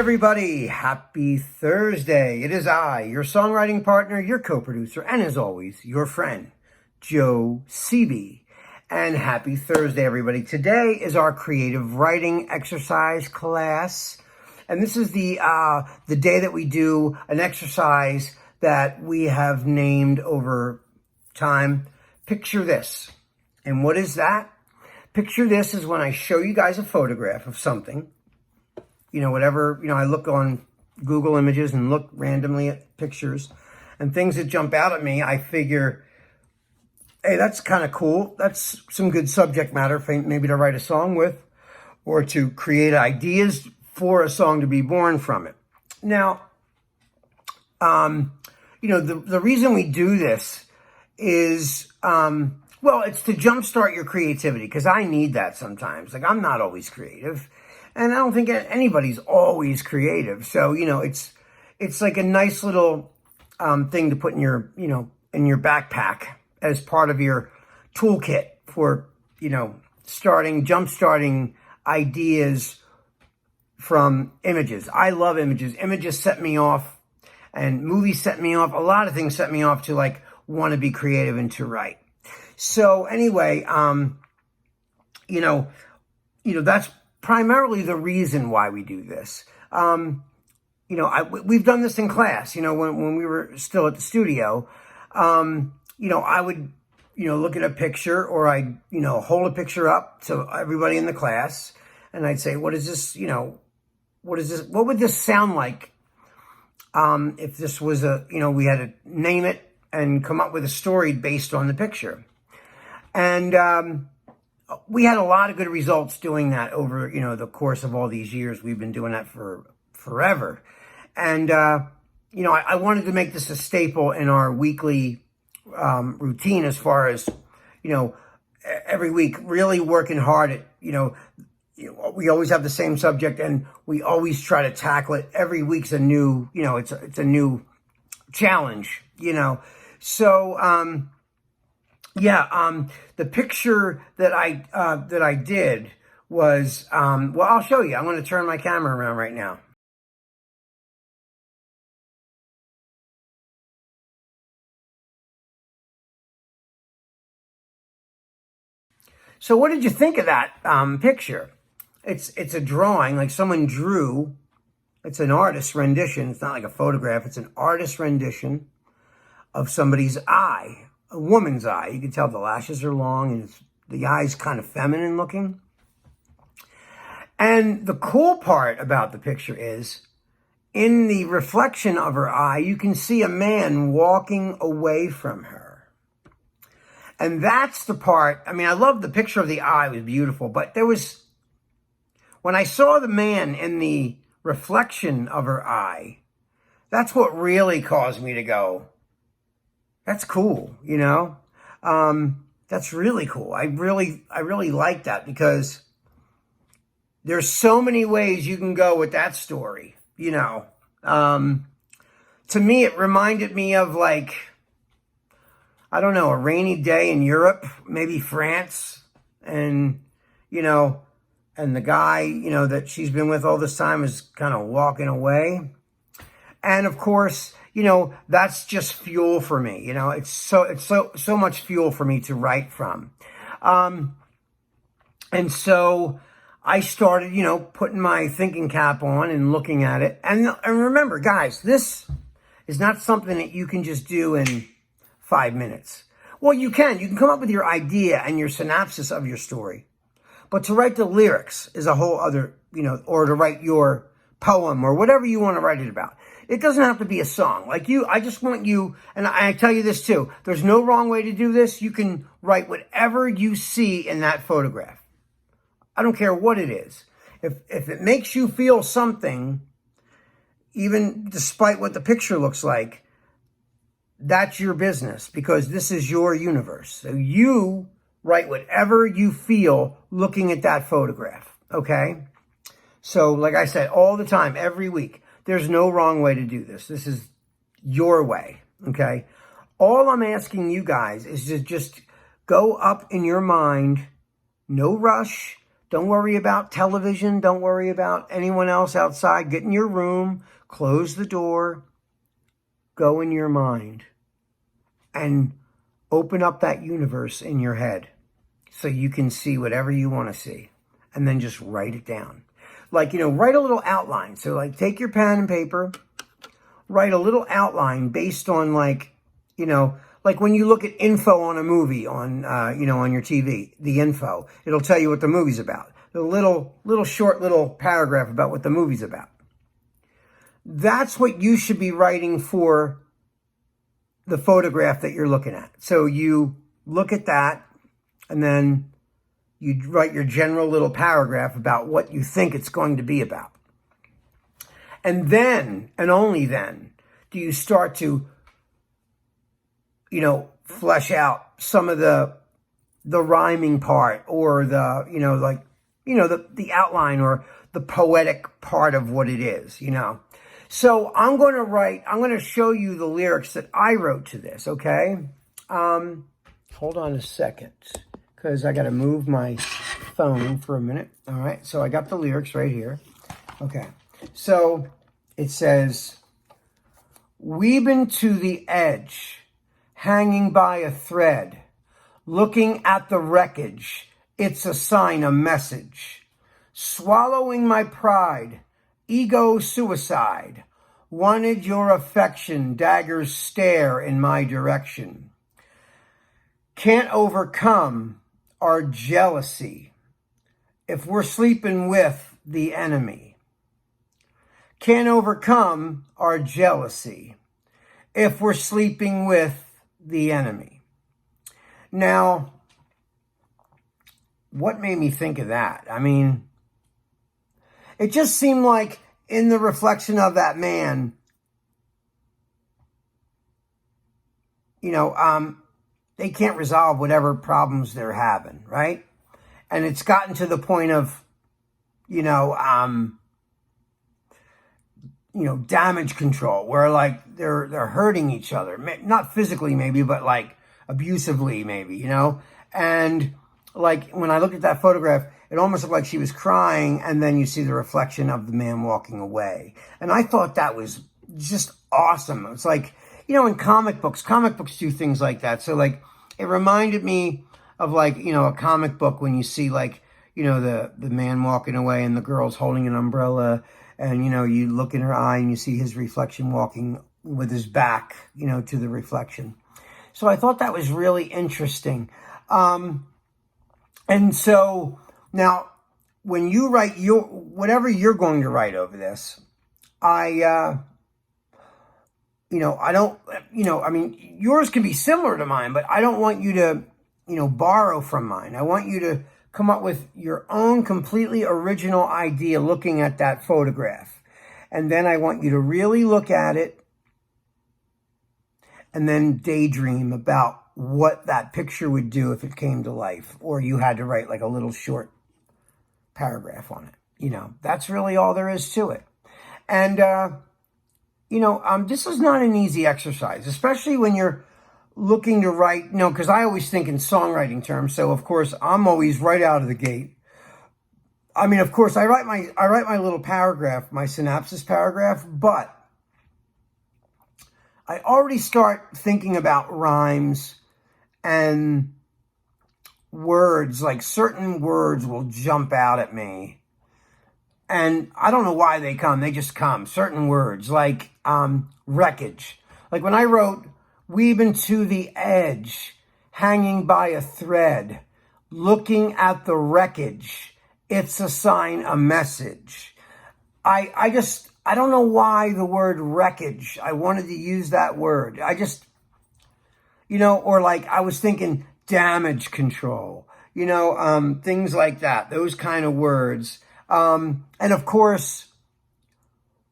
everybody. Happy Thursday. It is I, your songwriting partner, your co-producer, and as always, your friend, Joe Seavey. And happy Thursday, everybody. Today is our creative writing exercise class. And this is the day that we do an exercise that we have named over time. Picture this. And what is that? Picture this is when I show you guys a photograph of something. Whatever, I look on Google Images and look randomly at pictures and things that jump out at me. I figure, hey, that's kind of cool. That's some good subject matter for maybe to write a song with or to create ideas for a song to be born from it. Now, the reason we do this is, it's to jumpstart your creativity, because I need that sometimes. Like, I'm not always creative. And I don't think anybody's always creative. So, it's like a nice little thing to put in your, in your backpack as part of your toolkit for, jump-starting ideas from images. I love images. Images set me off, and movies set me off. A lot of things set me off to want to be creative and to write. So anyway, that's primarily the reason why we do this. We've done this in class, when we were still at the studio. I would, look at a picture, or I'd, hold a picture up to everybody in the class, and I'd say, what is this, what would this sound like if this was we had to name it and come up with a story based on the picture. And we had a lot of good results doing that over, the course of all these years. We've been doing that for forever. And, I wanted to make this a staple in our weekly routine, as far as, every week really working hard at, we always have the same subject, and we always try to tackle it. Every week's a new, it's a new challenge, So, the picture that I did was, I'll show you. I'm going to turn my camera around right now. So what did you think of that picture? It's a drawing, like someone drew. It's an artist's rendition. It's not like a photograph. It's an artist's rendition of somebody's eye. A woman's eye. You can tell the lashes are long, and the eye's kind of feminine looking. And the cool part about the picture is, in the reflection of her eye, you can see a man walking away from her. And that's the part, I love the picture of the eye. It was beautiful. But when I saw the man in the reflection of her eye, that's what really caused me to go, that's cool, that's really cool. I really like that, because there's so many ways you can go with that story, To me, it reminded me of, a rainy day in Europe, maybe France, and, and the guy, that she's been with all this time is kind of walking away. And of course, that's just fuel for me. It's so much fuel for me to write from. And so I started, putting my thinking cap on and looking at it. And remember, guys, this is not something that you can just do in 5 minutes. Well, you can come up with your idea and your synopsis of your story. But to write the lyrics is a whole other, or to write your poem or whatever you want to write it about. It doesn't have to be a song. I just want you, and I tell you this too, there's no wrong way to do this. You can write whatever you see in that photograph. I don't care what it is. If it makes you feel something, even despite what the picture looks like, that's your business, because this is your universe. So you write whatever you feel looking at that photograph, okay? So like I said, all the time, every week, there's no wrong way to do this. This is your way, okay? All I'm asking you guys is to just go up in your mind, no rush, Don't worry about television. Don't worry about anyone else outside. Get in your room, close the door, go in your mind, and open up that universe in your head so you can see whatever you want to see. And then just write it down. Like, write a little outline. So, like, take your pen and paper, write a little outline based on, like when you look at info on a movie on your TV, the info, it'll tell you what the movie's about. A little short paragraph about what the movie's about. That's what you should be writing for the photograph that you're looking at. So you look at that, and then you write your general little paragraph about what you think it's going to be about. And then, and only then, do you start to flesh out some of the rhyming part, or the outline, or the poetic part of what it is, So I'm going to show you the lyrics that I wrote to this, okay? Hold on a second, because I got to move my phone for a minute. All right, so I got the lyrics right here. Okay, so it says, "We've been to the edge, hanging by a thread, looking at the wreckage, it's a sign, a message. Swallowing my pride, ego suicide, wanted your affection, daggers stare in my direction. Can't overcome our jealousy if we're sleeping with the enemy. Can't overcome our jealousy if we're sleeping with the enemy." Now, what made me think of that? I mean, it just seemed like in the reflection of that man, they can't resolve whatever problems they're having, right? And it's gotten to the point of, damage control, where like they're hurting each other, not physically maybe, but like abusively maybe, And like when I looked at that photograph, it almost looked like she was crying, and then you see the reflection of the man walking away. And I thought that was just awesome. It's like, in comic books do things like that. So like it reminded me of like, a comic book when you see like, the man walking away and the girl's holding an umbrella, and, you look in her eye and you see his reflection walking with his back, to the reflection. So I thought that was really interesting. And so now when you write whatever you're going to write over this, I don't, yours can be similar to mine, but I don't want you to, borrow from mine. I want you to come up with your own completely original idea looking at that photograph. And then I want you to really look at it and then daydream about what that picture would do if it came to life, or you had to write like a little short paragraph on it. That's really all there is to it. And, this is not an easy exercise, especially when you're looking to write, because I always think in songwriting terms. So of course I'm always right out of the gate. I mean, of course I write my little paragraph, my synopsis paragraph, but I already start thinking about rhymes and words. Like certain words will jump out at me, and I don't know why they come. They just come. Certain words like wreckage. Like when I wrote, "We've been to the edge, hanging by a thread, looking at the wreckage, it's a sign, a message." I don't know why the word wreckage, I wanted to use that word. I just, or like I was thinking damage control, things like that, those kind of words. And of course,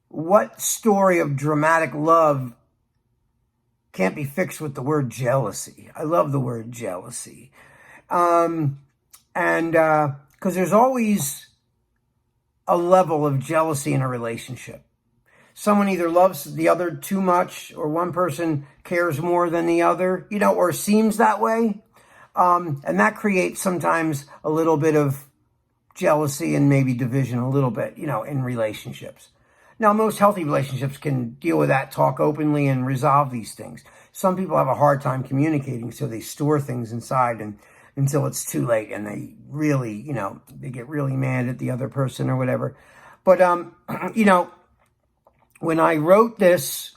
what story of dramatic love can't be fixed with the word jealousy? I love the word jealousy. And because there's always a level of jealousy in a relationship. Someone either loves the other too much, or one person cares more than the other, or seems that way. And that creates sometimes a little bit of jealousy and maybe division a little bit, you know, in relationships. Now, most healthy relationships can deal with that, talk openly, and resolve these things. Some people have a hard time communicating, so they store things inside and until it's too late, and they really, you know, they get really mad at the other person or whatever. But, you know, when I wrote this,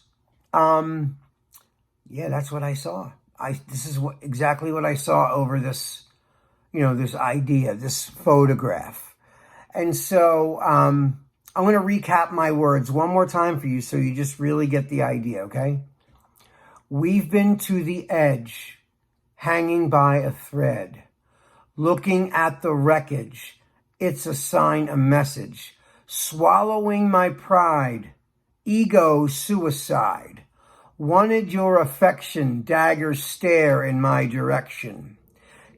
yeah, that's what I saw. This is exactly what I saw over this, you know, this idea, this photograph. And so, I'm going to recap my words one more time for you so you just really get the idea, okay? We've been to the edge, hanging by a thread, looking at the wreckage. It's a sign, a message. Swallowing my pride, ego suicide. Wanted your affection, dagger stare in my direction.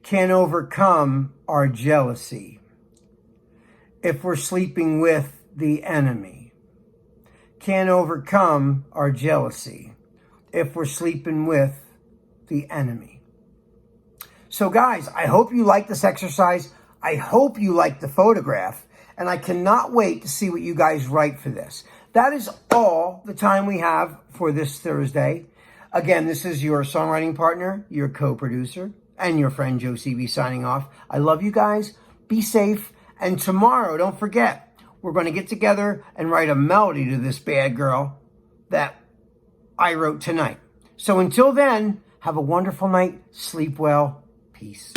Can't overcome our jealousy. If we're sleeping with the enemy. Can't overcome our jealousy if we're sleeping with the enemy. So guys, I hope you like this exercise. I hope you like the photograph. And I cannot wait to see what you guys write for this. That is all the time we have for this Thursday. Again, this is your songwriting partner, your co-producer, and your friend Joe CB signing off. I love you guys. Be safe. And tomorrow, don't forget, we're going to get together and write a melody to this bad girl that I wrote tonight. So until then, have a wonderful night. Sleep well. Peace.